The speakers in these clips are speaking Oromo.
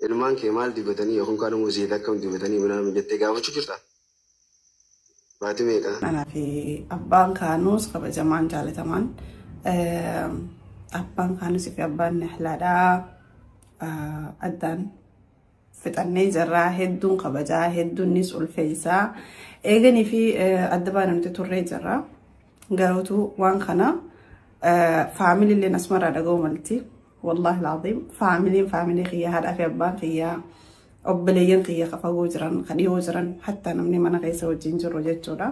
ilmaan kee maal dibatanii yookaan kan muuziyeet akkam dibatanii mana jettee gaafachuu jirta. Baatii meeqa? Anaa fi abbaan kaanus kabajamaan jaalatamaan abbaan kaanus fi abbaan nihlaadhaa addaan fixannee jirraa hedduun kabajaa hedduunis ulfeessaa eeganii fi adda baanamti turree jirraa garuutu waan kana faamiliileen asmaraa dhaga'u malti wallahi laaziim faamilii khiyyaa haadhaa fi abbaan khiyyaa obboleeyyan khiyyaa qafagoo jiran kadhiyoo jiran hatta namni mana keessa wajjin jiru jechuudha.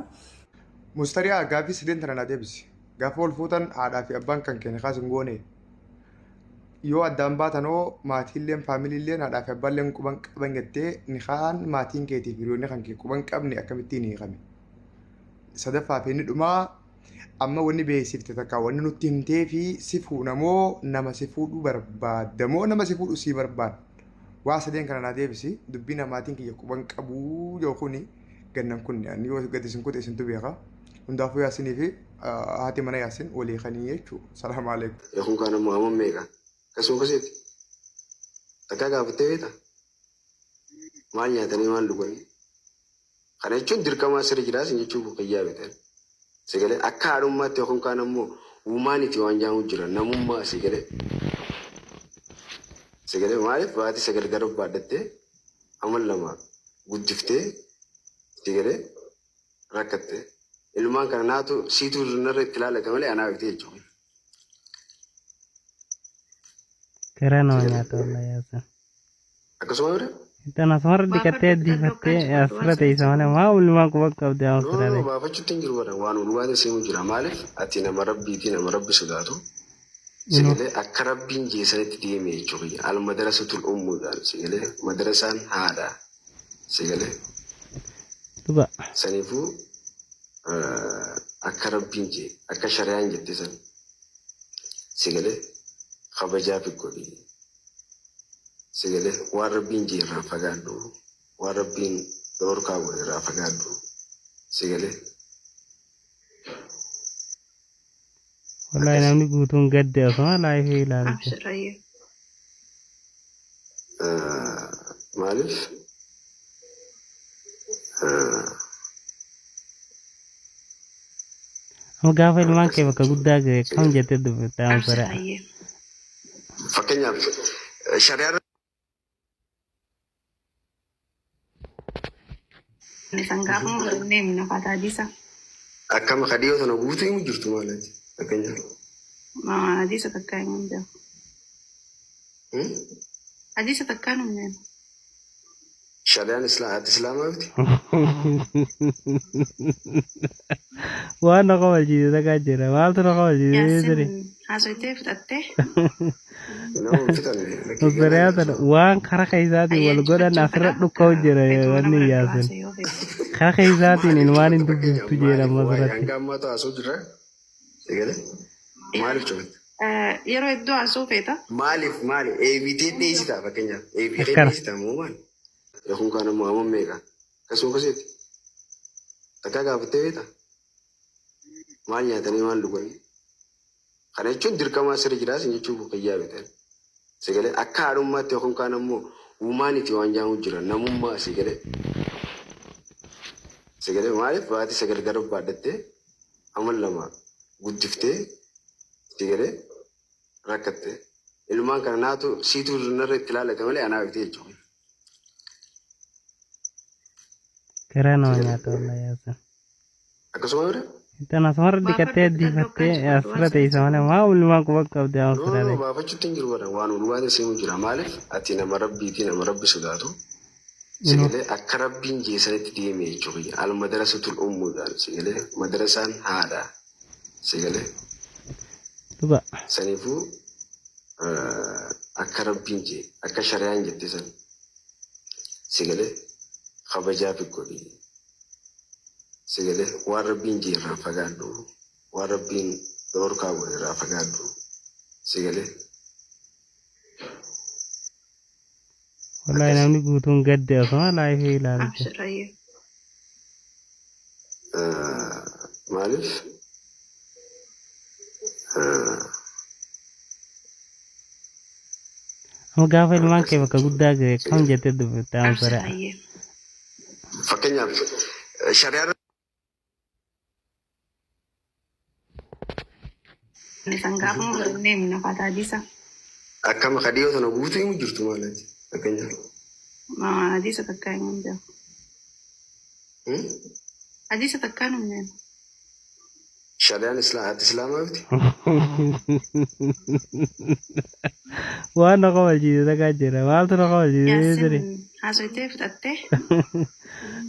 Mustariyaa gaaffii sideen tana naa deebisi. Gaafa ol fuutan haadhaa fi abbaan kan kenne kaasin goone yoo addaan baatanoo maatiilleen faamiliilleen haadhaa fi abbaalleen quban qaban jettee ni kaan maatiin keetiif hiriyoonni kan kee quban qabne akkamittiin hiikame. Sadaffaa fi inni dhumaa amma wanni beeksifte takka wanni nutti himtee fi si fuudhamoo nama si fuudhu barbaadamoo nama si fuudhu si barbaada. Waa sadeen kana naa deebisi dubbii namaatiin kiyya quban qabuu yoo kuni gannan kun yoo gadi sin kute isintu beeka. Hundaafuu yaasinii fi haati mana yaasin walii kanii jechuudha. Salaamu alaikum. Yookaan kan ammoo amma meeqa? Kasuma kasitti. Takkaa gaafattee beektaa? Maal nyaatanii maal dhuganii? Kana jechuun dirqamaa sirri jiraas jechuun fayyaa beekan. Sagalee akka haadhummaatti yookaan kan ammoo uumaaniiti waan jaamu jira namummaa sagalee. Sagalee maaliif baati sagal gara baadhattee amal lama guddiftee sagalee rakkattee ilmaan kana naatu siituu narra itti ilaalata malee anaa beektee jechuudha. Kerana nyaata wallahi yaasa. Akkasuma bira? Itana samar dikattee diifattee asirratti isa malee maa ulmaa quba qabdee asirratti. Baafachuutti hin jiru bara waan ulmaata seemu jira maaliif ati nama rabbiitii nama rabbi sodaatu. Sagalee akka rabbiin jeesanitti deeme jechuudha. Al madrasatul ummuudhaan sagalee madrasaan haadha sagalee. Duba. Saniifuu akka rabbiin jee akka shari'aan jette san sagalee kabajaa fi godhi sagalee waan rabbiin jee irraa fagaadhu waan rabbiin dhorkaa godhe irraa fagaadhu sagalee. Wallahi namni guutuun gadde osoo laayifii ilaalcha. Maaliif? Amma gaafa ilmaan kee bakka guddaa ga'e kam jettee dubbatte amsara. Fakkeenyaaf shari'aa akkama kadhiyoo sana guutuu himu jirtu maalaati fakkeenyaaf. Hadiisa takkaa himuun jira. Hadiisa takkaa nuun jira. Shari'aan islaamaa miti. Waan na qabalchiise takkaa jira maaltu na qabalchiise jira. Haasawitee fudhattee. Osiriyaatan waan karaa keessaatiin wal godhan asirra dhukka'u jira wanni yaasin. Karaa keessaatiin ilmaan hin dubbiftu jedhama asirratti. Hanga ammaa taasoo jira. Maaliif cufate? Yeroo iddoo asoo feeta. Maaliif eebitee dhiyeessita fakkeenyaaf eebitee dhiyeessita moo maali? Yookaan kan ammoo amma meeqa? Kasuma kasitti. Takkaa gaafattee beektaa? Maal nyaatanii maal dhuganii? Kana jechuun dirqamaa sirri jiraas jechuun fayyaa beekan. Sagalee akka haadhummaatti yookaan kan ammoo uumaaniiti waan jaamu jira namummaa sagalee. Sagalee maaliif baati sagal gara baadhattee amal lama guddiftee sagalee rakkattee ilmaan kana naatu siituu narra itti ilaalata malee anaa beektee jechuudha. Kerana nyaata wallahi yaasa. Akkasuma bira? Itana samar dikattee diifattee asirratti isa malee maa ulmaa quba qabdee asirratti. Baafachuutti hin jiru bara waan ulmaata seemu jira maaliif ati nama rabbiitii nama rabbi sodaatu. Sagalee akka rabbiin jeesanitti deeme jechuudha. Al madrasatul ummuudhaan sagalee madrasaan haadha sagalee. Duba. Saniifuu akka rabbiin jee akka shari'aan jette san sagalee kabajaa fi godhi sagalee waan rabbiin jee irraa fagaadhu waan rabbiin dhorkaa godhe irraa fagaadhu sagalee. Wallahi namni guutuun gadde osoo laayifii ilaalcha. Maaliif? Amma gaafa ilmaan kee bakka guddaa ga'e kam jettee dubbifte amma sore. Fakkeenyaaf shari'aa akkama kadhiyoo sana guutuu himu jirtu maalaati fakkeenyaaf. Hadiisa takkaa himuun beeku. Hadiisa takkaa hin beeku. Shari'aan islaamaa miti. Waan na qabalchiise takkaa jira. Maaltu na qabalchiise ture? Haasofitee fudhattee.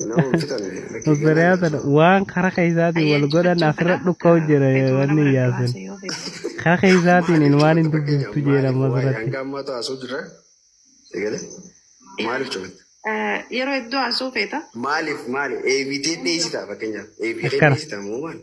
Nama fitanne. Obboleeyyaa waan karaa keessaatiin wal godhan asirra dhukka'u jira wanni yaasan. Karaa keessaatiin waan hin dubbiftu jedhama asirratti. Hanga ammaa taasoo jira. Eegale. Maaliif cobate? Yeroo iddoo haasoo feeta. Maaliif eebiteen dheessita fakkeenyaaf. Eebiteen dheessita moo maali?